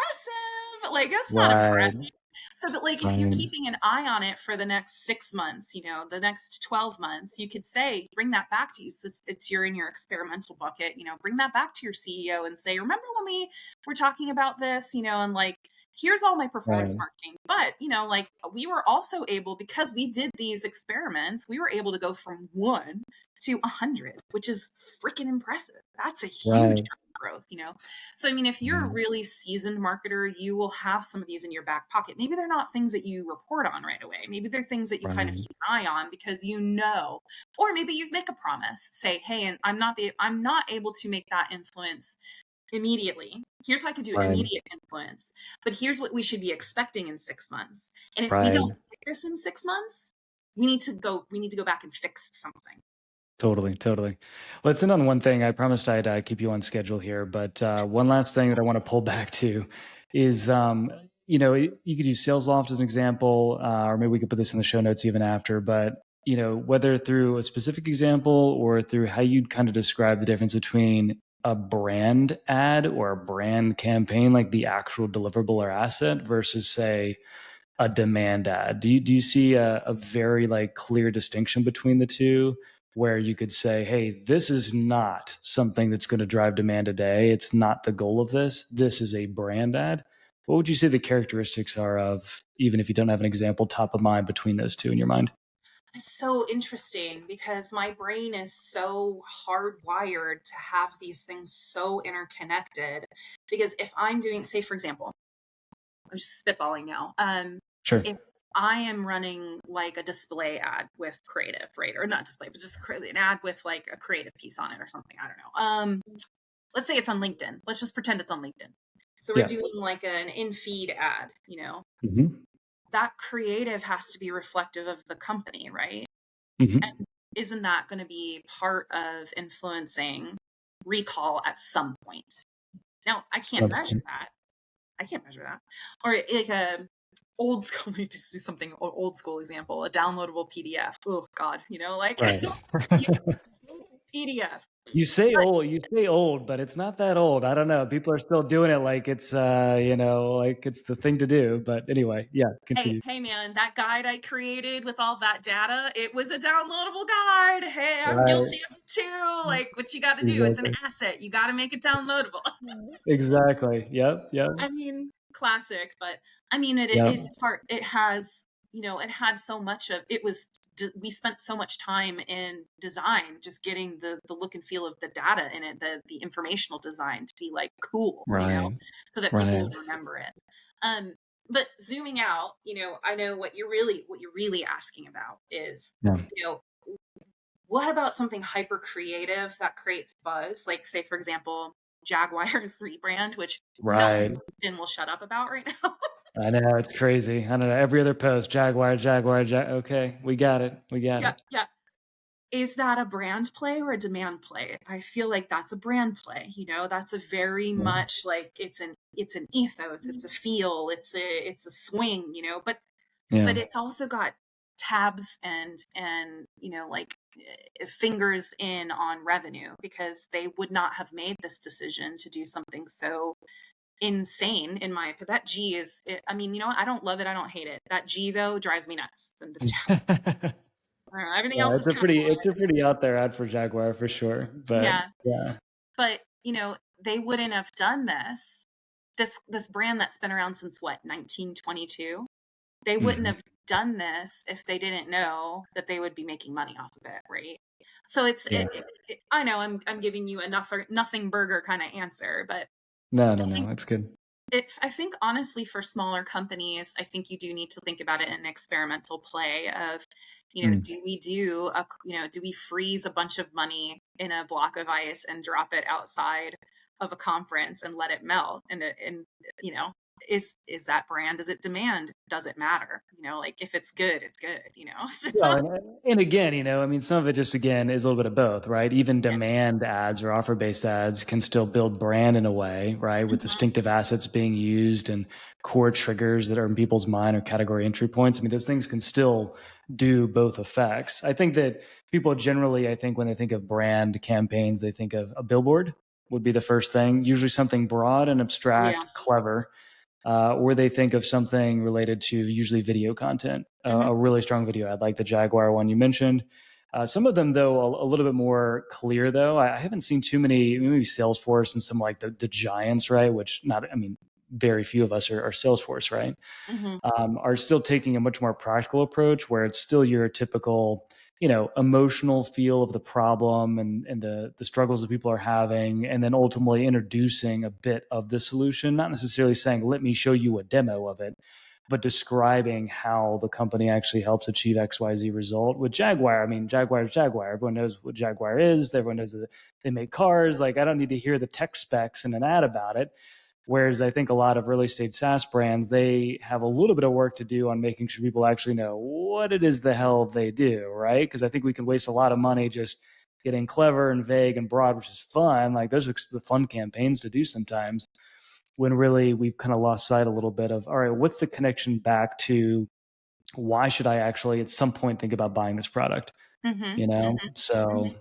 Like, that's not Right. impressive. So, but like, if you're Right. keeping an eye on it for the next 6 months, the next 12 months, you could say, bring that back to you. So it's you're in your experimental bucket, bring that back to your CEO and say, remember when we were talking about this, and like, here's all my performance Right. marketing. But, like, we were also able, because we did these experiments, we were able to go from 1 to 100, which is freaking impressive. That's a huge Right. growth. So, I mean, if you're a Right. really seasoned marketer, you will have some of these in your back pocket. Maybe they're not things that you report on right away. Maybe they're things that you kind of Right. keep an eye on because or maybe you make a promise, say, hey, and I'm not able to make that influence immediately. Here's how I could do Right. immediate influence, but here's what we should be expecting in 6 months. And if we Right. don't get this in 6 months, we need to go back and fix something. Totally, totally. Let's end on one thing. I promised I'd keep you on schedule here, but one last thing that I want to pull back to is, you could use Sales Loft as an example, or maybe we could put this in the show notes even after. But whether through a specific example or through how you'd kind of describe the difference between a brand ad or a brand campaign, like the actual deliverable or asset, versus say a demand ad. Do you see a very like clear distinction between the two, where you could say, hey, this is not something that's going to drive demand today. It's not the goal of this. This is a brand ad. What would you say the characteristics are of, even if you don't have an example top of mind between those two in your mind? It's so interesting because my brain is so hardwired to have these things so interconnected. Because if I'm doing, say, for example, I'm just spitballing now. Sure. If I am running like a display ad with creative, right? Or not display, but just an ad with like a creative piece on it or something. I don't know. Let's say it's on LinkedIn. Let's just pretend it's on LinkedIn. So we're Yeah. doing like an in-feed ad, Hmm. that creative has to be reflective of the company, right? Hmm. And isn't that going to be part of influencing recall at some point? Now, I can't measure 100%. that. I can't measure that. Or like a old school, let me just do something old school example, a downloadable PDF. Oh God, like Right. you PDF. You say old, but it's not that old. I don't know. People are still doing it like it's like it's the thing to do. But anyway, yeah, continue. Hey man, that guide I created with all that data, it was a downloadable guide. Hey, I'm Right. guilty of it too. Like what you got to do, it's an Exactly. asset. You got to make it downloadable. Exactly. Yep. Yep. I mean, classic, but I mean, it Yep. is part, it has, it had so much of, it was, we spent so much time in design, just getting the look and feel of the data in it, the informational design to be like cool, Right. so that people Right. would remember it. Um, but zooming out, I know what you're really asking about is, Yeah. you know, what about something hyper creative that creates buzz? Like, say, for example, Jaguar's rebrand, which no one Right. will shut up about right now. I know it's crazy. I don't know. Every other post, Jaguar, Jaguar, Okay, we got it. We got Yeah, it. yeah. Is that a brand play or a demand play? I feel like that's a brand play. That's a very Yeah. much like it's an ethos, it's a feel, it's a swing. But Yeah. it's also got tabs and like fingers in on revenue, because they would not have made this decision to do something so insane. In my opinion, that G is I mean, I don't love it, I don't hate it. That G though drives me nuts. And I don't know, everything else Yeah, is kind it's a pretty out there ad for Jaguar for sure. of, But yeah. yeah. But they wouldn't have done this brand that's been around since what, 1922. They wouldn't Mhm. have done this if they didn't know that they would be making money off of it, right? So Yeah. I know I'm giving you a nothing burger kind of answer, but No, I no, no. think That's good. I think honestly, for smaller companies, I think you do need to think about it in an experimental play of, Mm. do we freeze a bunch of money in a block of ice and drop it outside of a conference and let it melt? And you know, is that brand? Does it demand? Does it matter? Like if it's good, it's good. So Well, and again, I mean, some of it just again is a little bit of both, right? Even yeah. demand ads or offer-based ads can still build brand in a way, right? With Mhm. distinctive assets being used and core triggers that are in people's mind or category entry points. I mean, those things can still do both effects. I think that people generally, I think when they think of brand campaigns, they think of a billboard would be the first thing, usually something broad and Yeah. abstract, clever, or they think of something related to usually video content, Hmm. a really strong video ad like the Jaguar one you mentioned. Some of them, though, a little bit more clear, though. I haven't seen too many, maybe Salesforce and some like the giants, right? Which not, I mean, very few of us are Salesforce, right? Hmm. Are still taking a much more practical approach where it's still your typical, emotional feel of the problem and the struggles that people are having, and then ultimately introducing a bit of the solution, not necessarily saying, let me show you a demo of it, but describing how the company actually helps achieve XYZ result. With Jaguar, I mean, Jaguar is Jaguar. Everyone knows what Jaguar is. Everyone knows that they make cars. Like, I don't need to hear the tech specs in an ad about it. Whereas I think a lot of early stage SaaS brands, they have a little bit of work to do on making sure people actually know what it is the hell they do, right? Because I think we can waste a lot of money just getting clever and vague and broad, which is fun. Like those are the fun campaigns to do sometimes, when really we've kind of lost sight a little bit of, all right, what's the connection back to why should I actually at some point think about buying this product? Hmm. So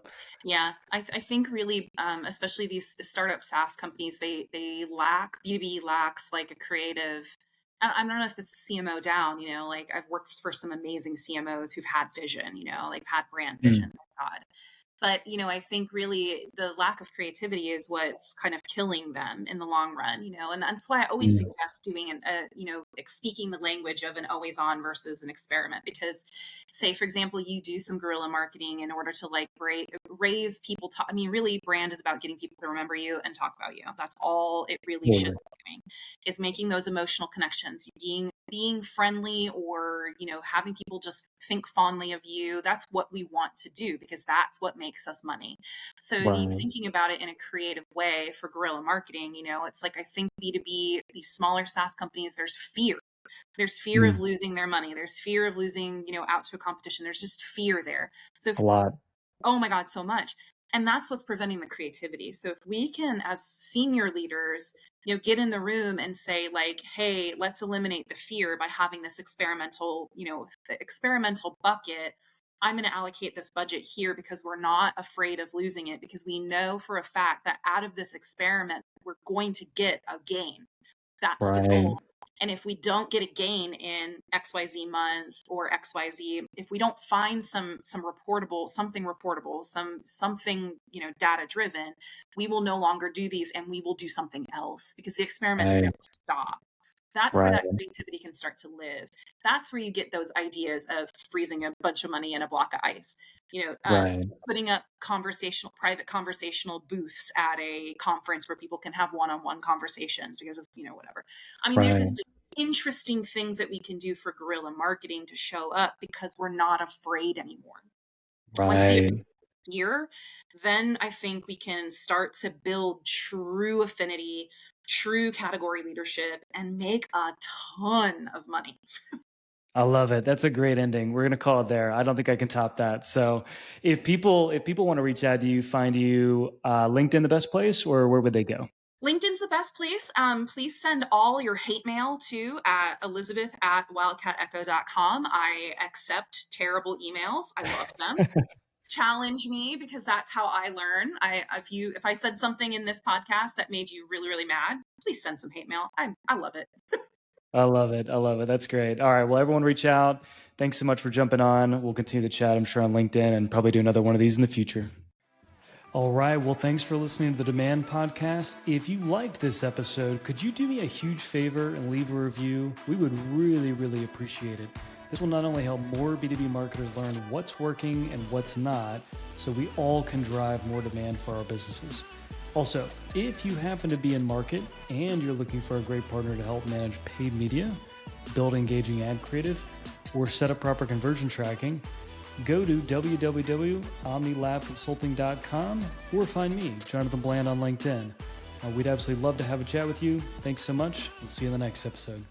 Yeah, I think really, especially these startup SaaS companies, they lack, B2B lacks like a creative. I don't know if it's CMO down. Like I've worked for some amazing CMOs who've had vision. Like had brand vision. mm, Thank God. But I think really the lack of creativity is what's kind of killing them in the long run. And that's why I always mm, suggest doing speaking the language of an always on versus an experiment. Because say, for example, you do some guerrilla marketing in order to like raise people. I mean, really brand is about getting people to remember you and talk about you. That's all it really should totally. be. doing, is making those emotional connections, being friendly, or, having people just think fondly of you. That's what we want to do, because that's what makes us money. So you Right. thinking about it in a creative way for guerrilla marketing, it's like, I think B2B, these smaller SaaS companies, there's fear. There's fear of Mm, losing their money. There's fear of losing, out to a competition. There's just fear there. So if a lot. Oh my God, so much. And that's what's preventing the creativity. So if we can, as senior leaders, get in the room and say, like, hey, let's eliminate the fear by having this experimental, the experimental bucket. I'm going to allocate this budget here because we're not afraid of losing it, because we know for a fact that out of this experiment, we're going to get a gain. That's the Right. goal. And if we don't get a gain in XYZ months or XYZ, if we don't find something reportable, something, data driven, we will no longer do these, and we will do something else, because the experiments Right. never stop. That's where Right. that creativity can start to live. That's where you get those ideas of freezing a bunch of money in a block of ice, Right. putting up private conversational booths at a conference where people can have one-on-one conversations because of, whatever. I mean, there's Right. just like interesting things that we can do for guerrilla marketing to show up, because we're not afraid anymore. Once we Right. here, then I think we can start to build true affinity, true category leadership, and make a ton of money. I love it. That's a great ending. We're gonna call it there. I don't think I can top that. So, if people want to reach out to you, find you, LinkedIn the best place, or where would they go? LinkedIn's the best place. Please send all your hate mail to Elizabeth@wildcatecho.com. I accept terrible emails. I love them. Challenge me, because that's how I learn. If I said something in this podcast that made you really, really mad, please send some hate mail. I love it. I love it. I love it. That's great. All right. Well, everyone reach out. Thanks so much for jumping on. We'll continue the chat, I'm sure, on LinkedIn, and probably do another one of these in the future. All right. Well, thanks for listening to the Demand Podcast. If you liked this episode, could you do me a huge favor and leave a review? We would really, really appreciate it. This will not only help more B2B marketers learn what's working and what's not, so we all can drive more demand for our businesses. Also, if you happen to be in market and you're looking for a great partner to help manage paid media, build engaging ad creative, or set up proper conversion tracking, go to www.omnilabconsulting.com or find me, Jonathan Bland, on LinkedIn. We'd absolutely love to have a chat with you. Thanks so much. We'll see you in the next episode.